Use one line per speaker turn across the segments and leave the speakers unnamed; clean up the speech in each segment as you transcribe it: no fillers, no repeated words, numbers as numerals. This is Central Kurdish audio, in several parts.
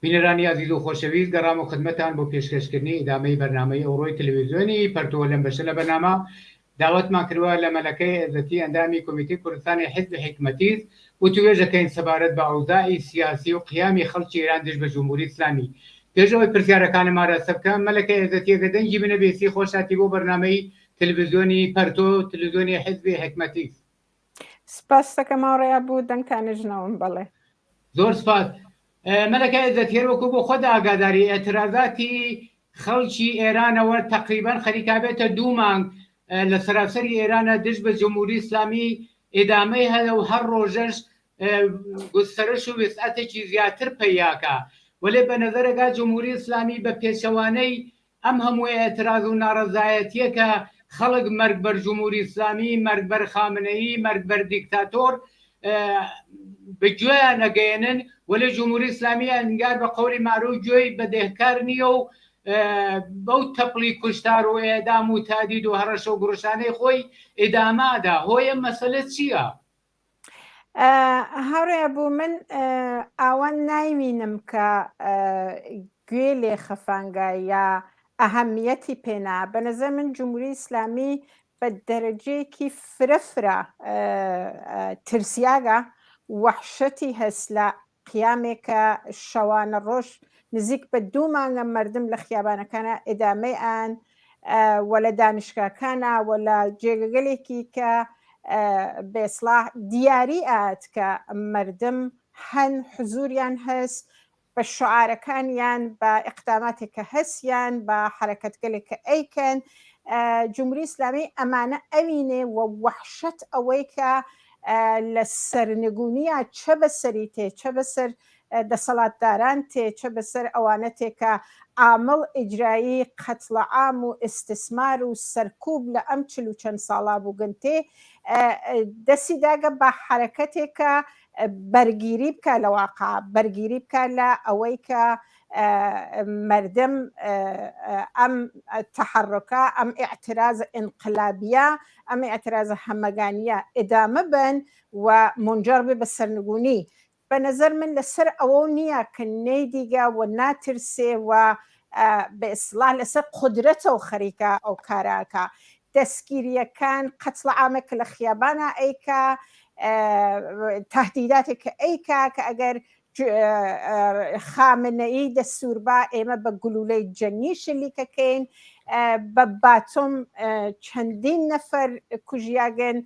بینەرانی عزیز و خۆشەویست گەڕام و خدمەتان بۆ پێشکەشکردنی ئیدامەی بەرنامەی ئەوڕۆی تەلەڤیزیۆنی پەرتووە لەم بەشە لە بەرنامە داوەتمان کردووە لە مەلەکەی عێزەتی ئەندامی کۆمیتەی کوردستانی حیزب حکمەتیز و توێژەکەین سەبارەت بە ئەوضاعی سیاسی و قیامی خەڵکی ئێران دژ بە جمهوری ئیسلامی. پێشەوەی پرسیارەکانم ئاراستە بکەم، مەلەکەی عێزەتیەکە دەنگی بنە بێسی خۆشاتی بۆ بەرنامەی تەلەڤیزیۆنی پەرتۆ تەلەڤیزیۆنی حیزب حکمەتیز.
سپاس دەکەم ئاڕێیا بوو دەنگتانژنەوەم بەڵێ.
زۆر سپاس. مەلەکە عێزەتیەر وەکو بۆ خۆدا ئاگاداری ئێترازاتی خەڵکی ئێرانەوە تقریبان خەریکابێتە 2 مانگ لە سەراسەری ئێرانە دژ بە جمهوری ئیسلامی ئێدامەی هەیە و هەر ڕۆژەش گوستەرش و وسعەتێکی زیاتر پەیاکە، وەلێ بە نەزەرەگا جمهوری ئیسلامی بە پێچەوانەی ئەم هەموو ئێتراز و ناڕەزایەتیەکە خەڵک مەرگ بەر جمهوری ئیسلامی، مەرگ بەر خامنەیی، مەرگ بەر دیکتاتۆر بگوێیان نەگەێنن، وەلێ جمهوری ئیسلامی ئەنگار بە قەولی معروف گوێی بەدێهکار نییە و بەو تەپڵی کوشتار و ئێدام و تادید و هەڕەشە و گڕشانەی خۆی ئێدامادا. هۆی ئەم مەسەلە چییە؟
هەڕێ بوو من ئاوان نایوینم کە گوێ لێ خەفانگە یا ئەهەمیەتی پێنا. بە نەزەر من جمهوری ئیسلامی بە دەرەجەیەکی فرەفرە ترسیاگە وەحشەتی هەست لە قیامێکە شەوانە ڕۆژ نزیک بە 2 مانگە مردم لە خیابانەکانە ئێدامەی ئان وە لە دانشگاکانە وە لە جێگەگەلێکی کە بێسڵاح دیاری ئات کە مردم هەن حزوریان هەست بە شعارەکانیان بە ئیقداماتێکە هەستیان بە حرەکەتگەلێکە ئەیکەن. جمهوری ئیسلامی ئەمانە ئەوینێ و وەحشەت ئەوەی کە لە سەرنگونیە چە بەسەری تێ چە بەسەر دەسەڵاتداران تێ چە بەسەر ئەوانە تێکە عامڵ ئیجرایی قەتڵە عام و ئیستسمار و سەرکوب لە ئەم 40 ساڵا بووگن تێ دەستی داگە بە حرەکەتێکە بەرگیری بکە لە واقع بەرگیری بکە لە ئەوەی کە مردم ئەم تەحەڕکە ئەم ئیعتراز ئینقلابیە ئەم ئیعتراز هەمەگانیە ئێدامە بن و منجەر بێ بە سەرنگونی. بە نەزەر من لەسەر ئەوە نییە کە نەیدیگە و ناترسێ و بە ئیسڵاح لەسەر قودرەتەوە خەریکە ئەو کاراکە دەستگیریەکان قەتڵە عامێک لە خیابانە ئەیکە تهدیداتێکە ئەیکە کە ئەگەر خامنەیی دەسووربا ئێمە بە گلولەی جەنگی شلیکەکەین بە باتۆم چەندین نەفەر کوژیاگەن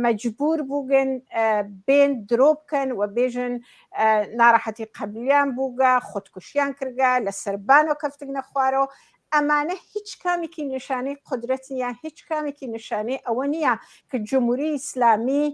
مەجبور بووگن بێن درۆ بکەن و بێژن ناڕەحەتی قەبلیان بووگە خودکوشیان کردگە لە سەربانەوە کەفتگنە خوارەوە. ئەمانە هیچ کامێکی نیشانەی قودرەت نیە، هیچ کامێکی نیشانەی ئەوە نییە کە جمهوری ئیسلامی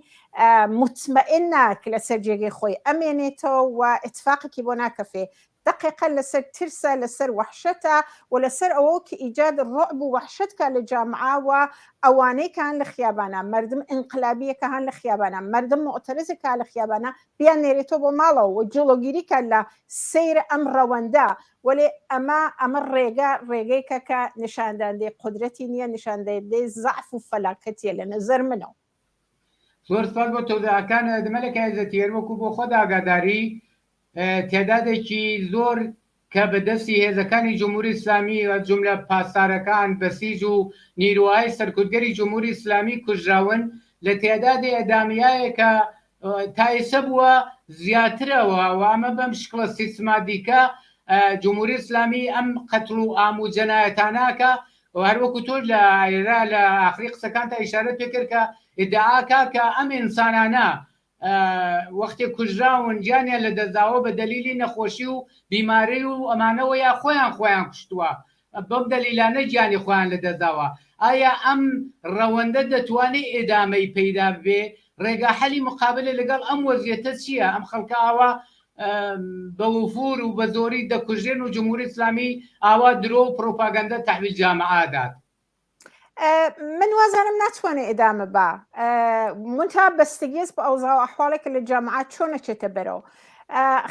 مطمئنە کە لەسەر جێگەی خۆی ئەمێنێتەوە و ئیتفاقێکی بۆ ناکەفێ. دقیقا لەسەر ترسە لەسەر وەحشەتە و لەسەر ئەوە کە ئیجاد ڕعب و وەحشەتکە لە جامعاوە ئەوانەی کە هەن لە خیابانە مردم ئینقلابیەکە هەن لە خیابانە مردم معتەرزێکە لە خیابانە بیان نێرێتەوە بۆ ماڵەوە و جوڵۆگیریکە لە سەیر ئەم ڕەوەندە. وەلێ ئەمە ڕێگەیکە کە نیشاندەندەی قودرەتی نییە، نیشاندەندەی زەعف و فەلاکەتیە لە نەزەر منەوە.
زۆر سپاس بۆ تۆزاکان. دەمەلەکە عێزەتیەر وەکو بۆ خۆدا ئاگاداری تعدادێکی زۆر کە بەدەستی هێزەکانی جمهوری ئیسلامی و جملە پاسدارەکان بەسیج و نیروهای سەرکوتگەری جمهوری ئیسلامی کوژراون لە تعدادی ئەدامیایەکە تایسە بووە زیاترەوە و ئەمە بەم شکڵە سیستماتیکە جمهوری ئیسلامی ئەم قەتڵ و ئام و جەنایەتانەکە و هەروەکو تۆ لە ئێرا لە ئاخری قسەکان تا ئیشارەت پێ کرد کە ئیدعاکە کە ئەم ئینسانانە وەختی کوژراون گیانیان لە دەستداوە بە دەلیلی نەخۆشی و بیماری و ئەمانەوە یا خۆیان کوشتووە بەم دەلیلانە گیانی خۆیان لە دەستداوە. ئایا ئەم ڕەوەندە دەتوانێت ئێدامەی پەیدا بێ؟ ڕێگا حەلی مقابلە لەگەڵ ئەم وەزیەتە چییە؟ ئەم خەڵکە ئاوا بە وفور و بە زۆری دەکوژێن و جمهوری ئیسلامی ئاوا درۆ و پرۆپاگەندە تەحویل جامعادات.
من وازانم ناتوانێت ئێدامە بە منتها بەستگیز بە ئەوزاو ئەحواڵێکە لە جامعات چۆنەچێتە بەرەوە.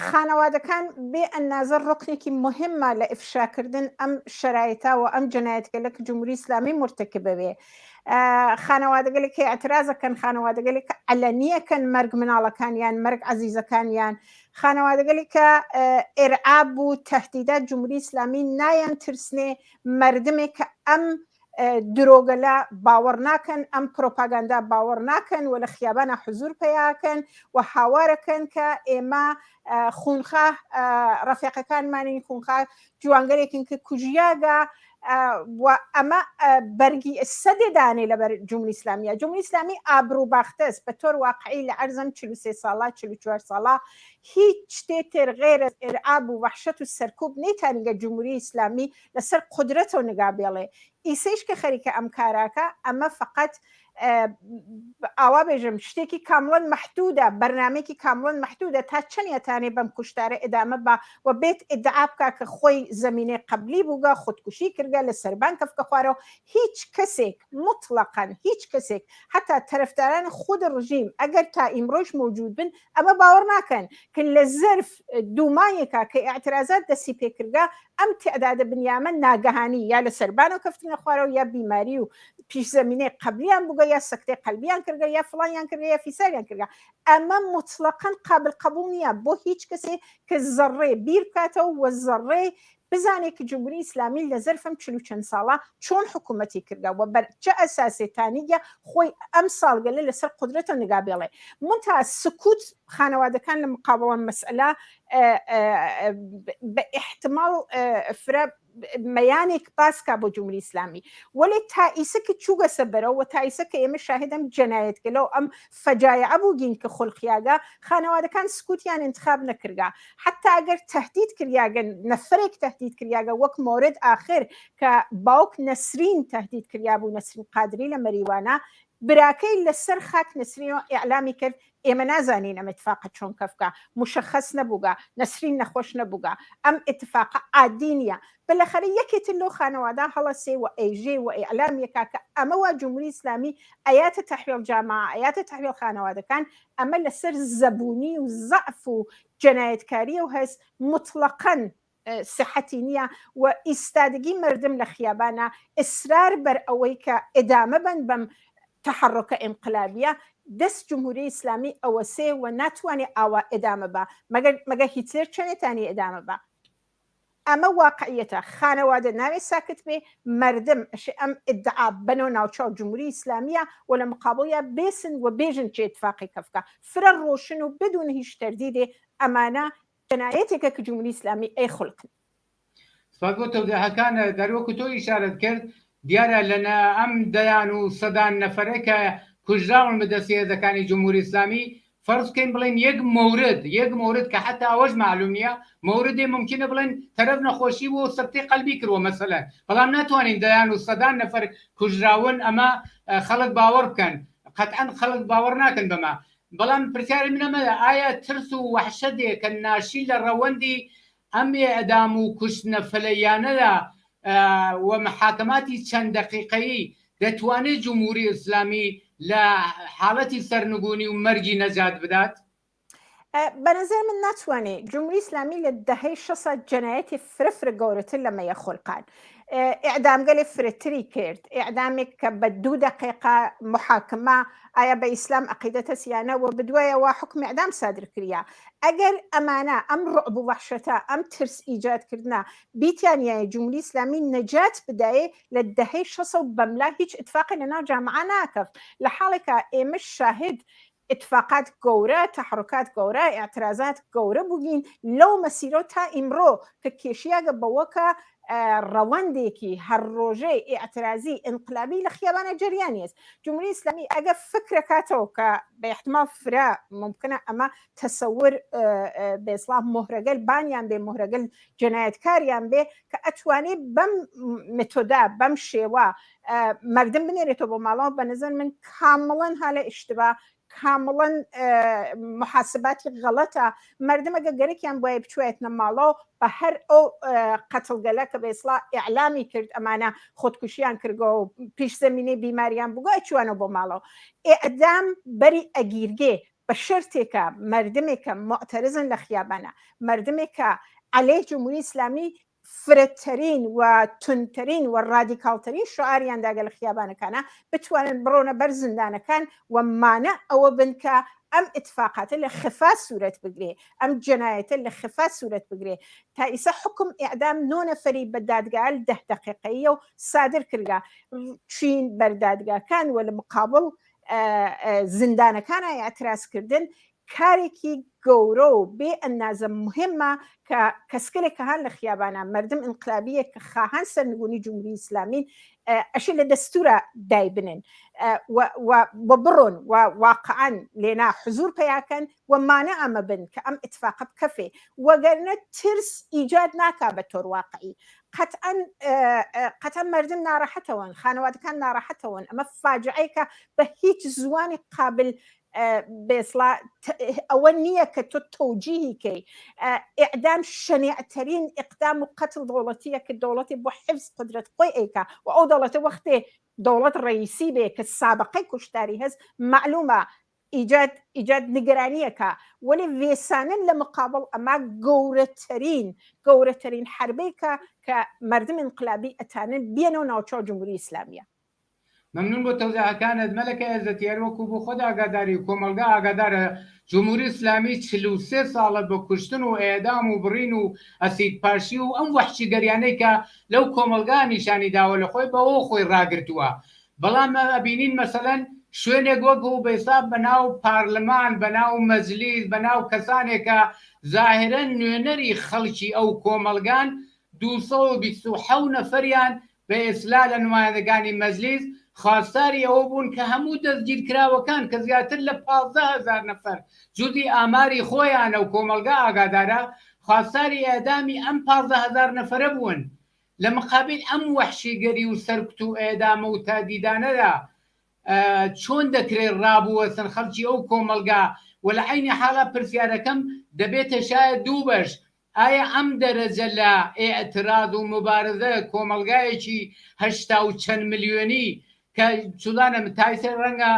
خانەوادەکان بێ ئەندازە ڕۆکنێکی مهمە لە ئیفشاکردن ئەم شەرایطە و ئەم جەنایەتگەلە کە جمهوری ئیسلامی مرتەکبە بێ. خانەوادەگەلێکی ئەترازەکەن، خانەوادەگەلێک عەلەنیەکەن مەرگ مناڵەکانیان، مەرگ عەزیزەکانیان، خانەوادەگەلی کە ئێرعاب و تهدیدات جمهوری ئیسلامی نایان ترسنێ مردمێک کە ئەم درۆگەلا باوەڕ ناکەن ئەم پرۆپاگاندا باوەڕ ناکەن و لە خیابانە حزور پێیاکەن و هاوارەکەن کە ئێمە خونخا ڕەفیقەکانمانی خونخا جوانگەرێکن کە کوژیاگا و ئەمە بەرگی سەدێدانێ لە جمهوری ئیسلامیە. جمهوری ئیسلامی ئابروباختەست بە تۆر واقعی لە عەرزەم 43 ساڵە 44 ساڵە هیچ شتێتر غێرە ئێرعاب و وەحشەت و سەرکوب نەیتانیگە جمهوری ئیسلامی لەسەر قودرەتەوە نگا بێڵێ. ئیسەیش کە خەریکە ئەم کاراکە ئەمە فقط ئاوا بێژم شتێکی کامڵەن مەحدودە بەرنامێکی کامڵەن مەحدودە تا چەندێتانێ بەم کوشتارە ئێدامە بە و بێت ئیدعا بکە کە خۆی زەمینەی قبلی بووگە خودکوشی کردگە لە سەربان کەفکە خوارەوە هیچ کەسێک مطلقاً هیچ کەسێک حتا تەرەفداران خود ڕژیم ئەگەر تا ئیمڕۆژ موجود بن ئەمە باوەڕ ناکەن کە لە زەرف دوومانێکە کە ئاعترازات دەستی پێکردگە ئەم تعدادە بنیامە ناگەهانی یا لە سەربانەوە کەفتنە خوارەوە یا بیماری و پیش زمینەی قبلیان بووگە یا سەکتەی قەلبیان کردگە یا فڵانیان کردگە یا فیساریان کردگە ئەمە مطلقاً قابل قبول نییە بۆ هیچ کەسێ کە زەڕێ بیر بکاتەوە و زەڕێ بزانێت کە جمهوری ئیسلامی لە زەرفم 40 چەند ساڵە چۆن حکوومەتی کردگە و بەرچە ئەساسێتانیگە خۆی ئەم ساڵگەلە لەسەر قودرەتە نگا بێڵێ منتها سکوت خانەوادەکان لە مقابڵە مەسئلە بە احتمال فرە مەیانێک باسکە بۆ جمهوری ئیسلامی وەڵێ تائیسەکە چووگە سەبەرەوە و تائیسەکە ئێمە شاهدەم جەنایەتگەلەوە ئەم فەجایعە بووگین کە خولقیاگە خانەوادەکان سکوتیان انتخاب نەکردگا حتا ئەگەر تهدید کردیاگەن نەفرێک تهدید کردیاگە وەک مورد آخر کە باوک نەسرین تهدید کردیا بوو نەسرین قادری لە مەریوانە براکەی لەسەر خاک نەسرینەوە ئیعلامی کرد ئێمە نازانین ئەم اتفاقە چۆن کەفکە مشخص نەبووگە نەسرین نەخۆش نەبووگە ئەم اتفاقە عادی نیە بالاخره یەکێتر لەو خانەوادە هەڵەسێ و ئەیژێ و ئیعلامیەکە کە ئەمە وا جمهوری ئیسلامی ئەیاتە تەحویل جامعە ئەیاتە تەحویل خانەوادەکان ئەمە لەسەر زەبوونی و زەعف و جەنایەتکاریە و هەست مطلقاً صحەتی نییە و ئیستادگی مردم لە خیابانە ئیسرار بەر ئەوەی کە ئێدامە بن بەم تحرکە ئینقلابیە دەست جمهوری ئیسلامی ئەوەسێ و ناتوانێت ئاوا ئێدامە بە مەگە هیتلر چەندێتانی ئێدامە بە ئەمە واقعیەتە خانەوادە ناوێ ساکت بێ مردم ئەم ئیدعا بنەوە ناوچاو جمهوری ئیسلامیە و لە مقابڵیە بێسن و بێژن چێ اتفاقی کەفکە فرە ڕۆشن و بدون هیچ تەردیدێ ئەمانە جەنایەتێکە کە جمهوری ئیسلامی ئەی خولقن.
سپاس بۆ تەوزیحەکان دەروەکو تۆ ئیشارەت کرد دیارە لەنە ئەم دەیان و سەدان نەفەرە کە کوژراون بەدەست هێزەکانی جمهوری ئیسلامی فەرض بکەین بڵێن یەک مورد کە حتا ئەوەش معلوم نییە موردێ ممکنە بڵێن تەرەف نەخۆشی بۆ سەکتەی قەلبی کردووە مەسەلەن بەڵام ناتوانین دەیان و سەدان نەفەر کوژراون ئەمە خەڵک باوەڕ بکەن قەتعەن خەڵک باوەڕ ناکەن بەمە بەڵام پرسیاری منەمەدە ئایا ترس و وەحشەتێک کە ناشی لە ڕەوەندی ئەم ئێعدام و کوشتنە فەلەیانەدا و محاکەماتی چەند دەقیقەیی دەتوانێت جمهوری ئیسلامی لە حاڵەتی سەرنگونی و مەرگی نەجات بدات؟
بەنظر من ناتوانێت جمهوری ئیسلامی لە دەهەی 600 جەنایەتی فرە گەورەتر لە مەیە خولقان ئیعدامگەلی فرەتری کرد ئیعدامێک کە بە 2 دقیقە محاکمە ئایا بە ئیسلام عەقیدەتە سیانە و بدوایەوە حکم ئیعدام سادر کردیا ئەگەر ئەمانە ئەم ڕعب و وەحشەتە ئەم ترس ئیجادکردنا بیتیانیایە جمهوری ئیسلامی نەجات بدایێ لە دەهەی 600 بەملا هیچ اتفاقی لەناو جامعە ناکەف لە حاڵێکە ئێمە شاهد اتفاقات گەورە تحرکات گەورە اعتراضات گەورە بووگین لەو مەسیرۆ تا ئیمڕۆ کە کێشیاگە بەوەکە ڕەوەندێکی هەر ڕۆژەی ئاعترازی ئینقلابی لە خیابانە جریانی است جمهوری ئیسلامی ئەگە فکرەکاتەوە کە بە احتمال فرا ممکنە ئەمە تەسەور بێسڵام مهرەگەل بانیان بێ مهرەگەل جەنایەتکاریان بێ کە ئەتوانێت بەم متۆدا بەم شێوە مردم بنێرێتەوە بۆ ماڵەوە بە نظر من کامڵەن هالە ئیشتبا کامڵەن محاسباتی غەڵەتە مردم ئەگە گەرەکیان بۆیە بچوێتنە ماڵەوە بە هەر ئەو قەتڵگەلە کە بێسڵا ئیعلامی کرد ئەمانە خۆدکوشیان کردەوە و پیش زەمینەی بیماریان بووگە ئەچوانە بۆ ماڵەوە ئێعدام بەری ئەگیرگێ بە شەرتێکە مردمێکە معتەرزن لە خیابانە مردمێکە عەلەی جمهوری ئیسلامی فرەتترین و تونترین و ڕادیکاڵترین شعاریان داگە لە خیابانەکانە بتوانن بڕۆنە بەر زیندانەکان و مانە ئەوە بن کە ام اتفاقات اللي خفا صورت بگرێ ام جنایت اللي خفا صورت بگرێ تا ئیسا حکم ئیعدام 9 نەفەری بە دادگا 10 دقیقەیە و سادر کردگا چین بەردادگاکان وە لە مقابل زیندانەکانە اعتراضکردن کارێکی گەورە و بێ ئەندازە مهمە کە کەسکرێک کە هەن لە خیابانە مردم ئینقلابیە کە خاهان سەرنگونی جمهوری ئیسلامی ئەشی لە دەستورە دای بنن و بڕۆن و واقعاً لێنا حضور پیاکەن و مانە ئەمە بن کە ئەم ئتفاقە بکەفێ وەگەرنە ترس ئیجاد ناکا بە تۆر واقعی قەتەن مردم ناڕەحەتەوەن خانەوادەکان ناڕەحەتەوەن ئەمە فاجعەیەکە بە هیچ زوانی قابل بێسڵا ئەوە نییە کە تۆ تەوجیهی کەی ئیعدام شەنیعترین ئیقدام و قەتڵ دەوڵەتیە کە دەوڵەتی بۆ حفظ قدرەت خۆی ئەیکا و ئەو دەوڵەتە وەختێ دەوڵەت ڕئیسی بێ کە سابقەی کوشتاری هەست معلومە ئیجاد نیگەرانیەکە وەلی وێسانن لە مقابل ئەما گەورەترین حربەیەکە کە مردم انقلابی ئەتانن بێنەوە ناوچەو جمهوری ئیسلامیە.
ممنون بۆ تەوزیعەکانت مەلەکە عەزەتیار وەکو بۆ خۆت ئاگاداری و کۆمەلگا ئاگادارە جمهوری ئیسلامی 43 ساڵە بە کوشتن و ئێدام و بڕین و ئەسیدپاشی و ئەم وەحشی گەریانەی کە لەو کۆمەلگا نیشانی داوە لە خۆی بەوە خۆی ڕاگرتووە بەڵام ئەبینین مەسەلەن شوێنێک وەکو بەیساب بەناو پارلەمان بەناو مەجلیس بەناو کەسانێکە ظاهرەن نوێنەری خەڵکی ئەو کۆمەلگان 227 نەفەریان بە ئێسلا لە نمایەندەگانی مەجلیس خواستاری ئەوە بوون کە هەموو دەستگیرکراوەکان کە زیاتر لە 15,000 نەفەر جودی ئاماری خۆیانە و کۆمەلگا ئاگادارە خواستاری ئێدامی ئەم 15,000 نەفەرە بوون لە مقابل ئەم وەحشیگەری و سەرکوت و ئێدامە و تادیدانەدا چۆن دەکرێت ڕابوەسن خەڵکی ئەو کۆمەلگا و لە عینی حاڵە پرسیارەکەم دەبێتە شاید دوو بەش ئایا ئەم دەرەجە لە ئێعتراض و مبارزە کۆمەلگایەکی 80 و چەند ملیۆنی کە چولانە تایسە ڕەنگە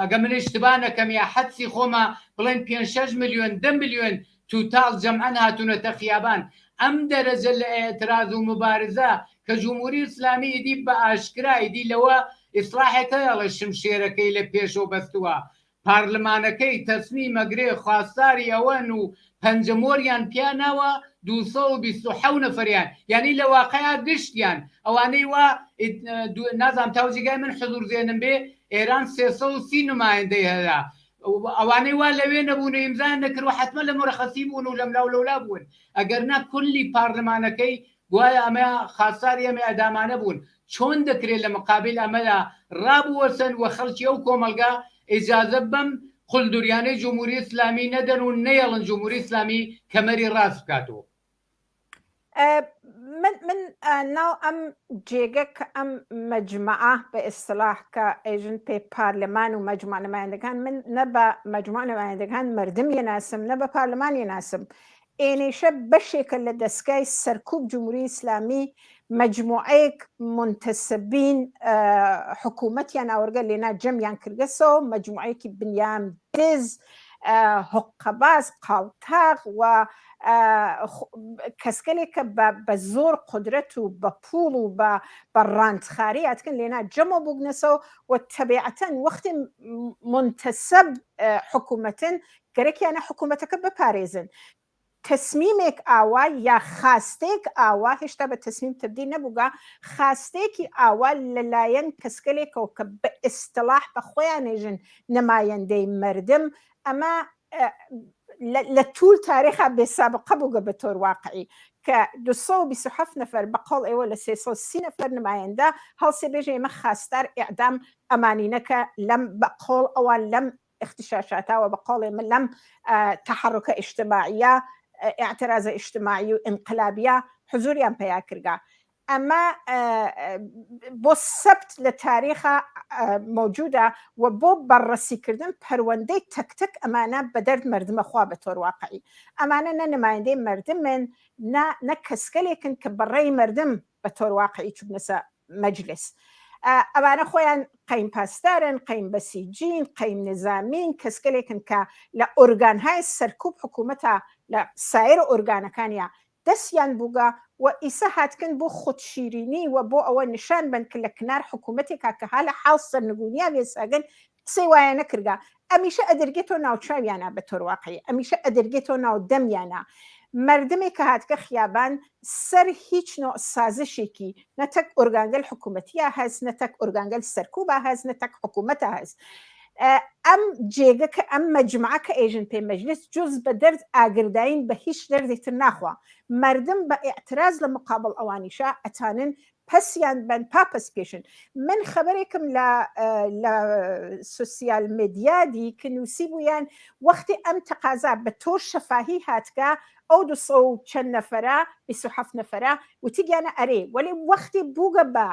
ئەگە من اشتباه نەکەم یا حەدسی خۆمە بڵێن 5-6 ملیۆن 10 ملیۆن توتال جەمعەن هاتوونەتە خیابان ئەم دەرەجە لە ئێعتراض و مبارزە کە جمهوری ئیسلامی ئیدی بە ئاشکرا ئیدی لەوە ئیسلاحەکەی لە شمشێرەکەی لە پێشەوە بەستووە پارلمانەکەی تەسمی مەگرێ خواستاری ئەوەن و پەنجەمۆریان پیاناوە 227 نەفەریان یعنی لە واقعیا گشتیان ئەوانەی وا نازام تاوزیگای من حضور زێنم بێ ئێران 330 نمایندەی هەیە ئەوانەی وا لەوێ نەبوون ئیمزان نەکردوە حتممە لە مەرەخەسی بوون و لەم لاولەولا بوون ئەگەرنا کولی پارلمانەکەی گوایە ئەمە خاستاری ئەمە ئەدامانە بوون چۆن دەکرێت لە مقابل ئەمەدا ڕابوەسن و خەڵکی ئەو کۆمەلگا ئیجازە بەم قولدوریانەی جمهوری ئیسلامی نەدەن و نەیەڵن جمهوری ئیسلامی کەمەری ڕاست بکاتەوە
من ناو ئەم جێگە کە ئەم مەجموعە بە ئیستلاح کە ئێژن پێ پارلەمان و مەجموعە نمایندەکان من نە بە مەجموعە نمایندەکان مردم یەناسم نە بە پارلەمان یەناسم ئێنێشە بەشێکە لە دەستگای سەرکوب جمهوری ئیسلامی مەجموعەیەک منتەسبین حکوومەتیان ئاوەرگە لێنا جەمیان کردگەسەوە مەجموعەیەکی بنیام دز حقەباز قاڵتاق و کەسکەلێکە بە زۆر قدرەت و بە پوڵ و بە ڕاندخاری ئەتکن لێنا جەمە بووگنەسەوە و تەبیعەتەن وەختی منتەسەب حکوومەتن گەرەکیانە حکوومەتەکە بپارێزن تەسمیمێک ئاوا یا خاستێک ئاوا هێشتا بە تەسمیم تبدیل نەبووگا خاستێکی ئاوا لەلایەن کەسکەلێکەوە کە بە ئیستلاح بە خۆیان نێژن نمایەندەی مردم ئەمە لە توول تاریخا بێسابقە بووگە بە تۆر واقعی کە 227 نەفەر بەقەڵ ئێوە لە 330 نەفەر نمایەندە هەڵسێ بێژە ئێمە خاستار ئیعدام ئەمانینەکە لەم بەقۆڵ ئەوان لەم اختشاشاتاوە بەقۆڵ ئێمە لەم تەحرکە ئیجتماعیە اعتراض اجتماعی و انقلابیە حضوریان پیا کردگا ئەمە بۆ سەبت لە تاریخە موجودە و بۆ بەڕەسیکردن پەروەندەی تەکتەک ئەمانە بە دەرد مردمە خوا بە تۆر واقعی ئەمانە نە نمایندەی مردمن نە کەسکەلێکن کە بەڕێی مردم بە تۆر واقعی چوبنەسە مەجلس ئەوانە خۆیان قەیم پاسدارن قەیم بەسیجین قەیم نظامین کەسکەلێکن کە لە ئۆرگانهای سەرکوب حکوومەتە لە سایر ئۆرگانەکانیە دەستیان بووگە و ئیسا هاتکن بۆ خودشیرینی و بۆ ئەوە نیشان بن کە لە کنار حکوومەتێکا کە ها لە حاڵ سەرنگونیا بێساگەن قسەی وایە نەکردگا ئەمیشە ئەدرگێتەوە ناوچاویانە بە تۆر واقعی، ئەمیشە ئەدرگێتەوە ناو دەمیانە. مردمێک کە هاتکە خیابان سەر هیچ نوع سازشێکی نەتەک ئۆرگانگەل حکوومەتیە هەست، نەتەک ئۆرگانگەل سەرکوبە هەست، نەتەک حکوومەتە هەست. ئەم جێگە کە ئەم مەجموعە کە ئێژن پێ مەجلس جز بە دەرد ئاگرداین بە هیچ دەردێکتر ناخوا. مردم بە ئیعتراز لە مقابل ئەوانیشە ئەتانن پەسیان بن پاپەس پێشن. من خەبەرێکم لە سوسیال مێدیا دی کە نووسی بوویان وەختی ئەم تەقازا بە تۆ شەفاهی هاتکە ئەو 200 چەند نەفەرە 27 نەفەرە وتیگیانە ئەرێ وەلی وەختی بووگە بە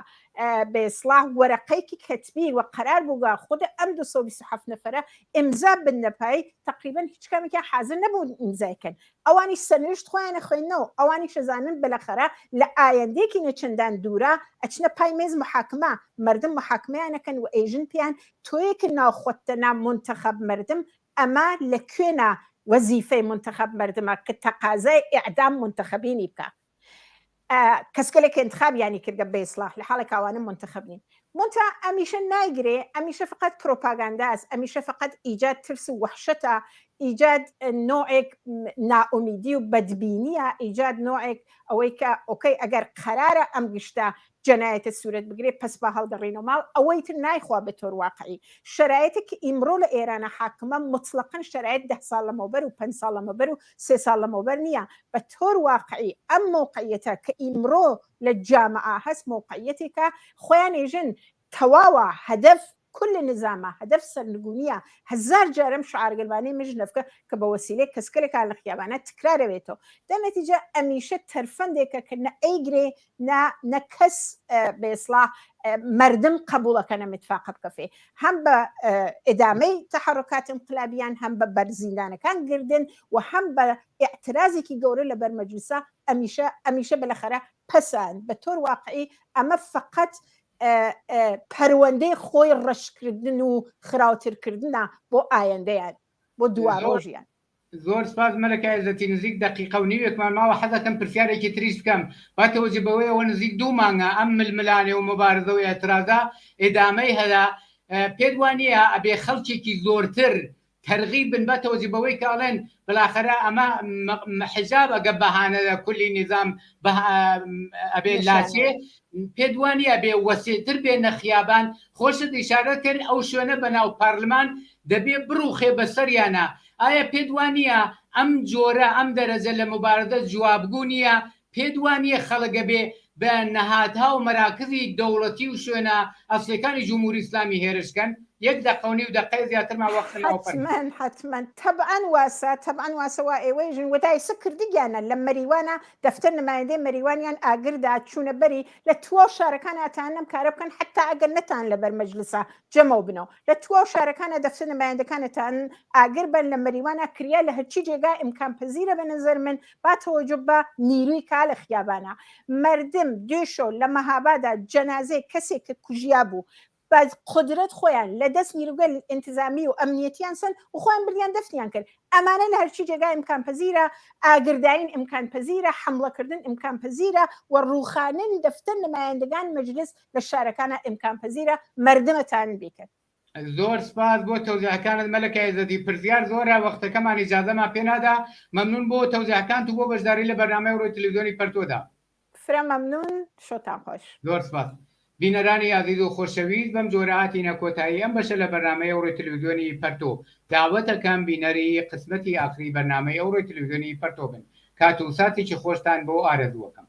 بێسڵاح وەرەقەیەکی کەتبی و قەرار بووگە خودە ئەم 227 نەفەرە ئیمزا بنەپای تقریبا هیچ کامێکیان حازر نەبوو ئیمزایکەن. ئەوانی سەرنوشت خۆیانە خوێندنەوە، ئەوانی شەزانن بەلەخەرە لە ئایندێکی نەچەندان دوورە ئەچنە پای مێز محاکمە، مردم محاکمەیانەکەن و ئێژن پێیان تۆیەکە ناوخۆتە نام منتەخەب مردم ئەمە لەکوێنە وەزیفەی منتەخەب مردمە کە تەقازای ئیعدام منتەخەبینی بکە. کەسکەلێک انتخابیانی کردە بە ئیسلاح لە حاڵێک ئەوانە منتەخەب نین. منتها ئەمیشە نایگرێ، ئەمیشە فقط پرۆپاگانداست، ئەمیشە فقط ئیجاد ترس و وەحشەتە، ئیجاد نوعێک نائومیدی و بەدبینیە، ئیجاد نوعێک ئەوەی کە ئۆکەی ئەگەر قەرارە ئەم گشتە جەنایەتە سوورەت بگرێت پس بە هەڵدەڕینەوە ماڵ ئەوەی تر نایخوا بە تۆر واقعی. شرایەتێکی ئیمڕۆ لە ئێرانە حاکمە مطلقاً شرایەت 10 ساڵ لەمەوبەر و 5 ساڵ لەمەوبەر و 3 ساڵ لەمەوبەر نییە. بە تۆر واقعی ئەم موقعیەتە کە ئیمڕۆ لە جامعە هەست موقعیەتێکە خۆیان ئێژن تەواوە هەدەف كل نظامه هدف سرنگونیه 1000 جارم شعار قلباني مجنفك كبوسيله كسكلك على الخيابانات تكرار بيته ده نتيجه اميشه ترفندك كنا ايجري نكس باصلاح مردم قبوله كان متفاقب كفيه هم بادامه تحركات انقلابيان هم ببرزيلان كان قردن وهم باعتراضي كي جوري لبرمجلسه اميشه بالاخره پسند بطور واقعي اما فقط پەروەندەی خۆی ڕەشکردن و خراوترکردنە بۆ ئایندەیان بۆ دوواڕۆژیان.
زۆر سپاس مەلەکە عیزەتی نزیک دقیقە و نیوێکمان ماوە حەزەکەم پرسیارێکی تریش بکەم باتەوەجی بەوەیەوە نزیک 2 مانگە ئەم ململانێ و مبارزە و ئێترازە ئێدامەی هەدا پێت وانییە ئەبێ خەڵکێکی زۆرتر تەرغیب بن باتەوەجی بەوەی کە ئەڵێن بەلاخەرە ئەمە حجاب ئەگە بەهانە کولی نظام ئەبێ لاچێ پێت وانییە بێ وەسێتر بێنە خیابان خۆشت ئیشارە کرد ئەو شوێنە بەناو پارلمان دەبێ بڕوخێ بەسەریانە ئایا پێت وانییە ئەم جۆرە ئەم دەرەجە لە مبارزە جوابگو نییە پێت وانییە خەڵگە بێ بە نەهاتها و مەراکزی دەوڵەتی و شوێنە ئەسڵەکانی جمهوری ئیسلامی هێرشکەن یەک دقەونی و دقەی زیاترمان وەختن
حتما طبعا واسە وا ئێوەیژن وەتای سکردیگیانە لە مەریوانە دەفتەر نمایندەی مەریوانیان ئاگردا چوونە بەری لە توا شارەکان ئاتانم کارە بکەن حتا ئەگەر نەتان لەبەر مەجلسە جەمە بنەوە لە توا شارەکانە دەفتەر نمایندەکانتان ئاگر بن لە مەریوانە کریا لە هەرچی جێگا ئیمکان پەزیرە بە نظر من با تەوەجۆ بە نیروی کا لە خیابانە مردم دوێشۆ لە مەهابادا جەنازەی کەسێک کە کوژیا بوو بعد قدرت خویان لدست نیروگل انتظامی و امنیتیان سن و خوان بریان دفتیان کرد امانه لهرچی جگه امکان پذیره آگرداین امکان پذیره حمله کردن امکان پذیره و روخانن دفتر نمایندگان مجلس لشارکان امکان پذیره مردم تان بیکرد.
زۆر سپاس بۆ تەوزیعەکانت مەلەکە عیزەتی پرسیار زۆرە وەختەکەمان ئیجازەمان پێ نادا مەمنون بۆ تەوزیعەکانت و بۆ بەشداری لە بەرنامەی ڕۆی تەلەڤیزیۆنی پەرتۆدا.
فرە مەمنون شۆتان خۆش.
زۆر سپاس. بینەرانی عزیز و خۆشەویست بەم جۆرەهاتی نەکۆتایی ئەم بەشە لە بەرنامەی ڕۆی تەلەڤیزیۆنی پەرتۆ داوەتەکەم بینەری قسمەتی ئاخری بەرنامەی ڕۆی تەلەڤیزیۆنی پەرتۆ بن کات و ساتێکی خۆشتان بۆ ئارەزووەکەم.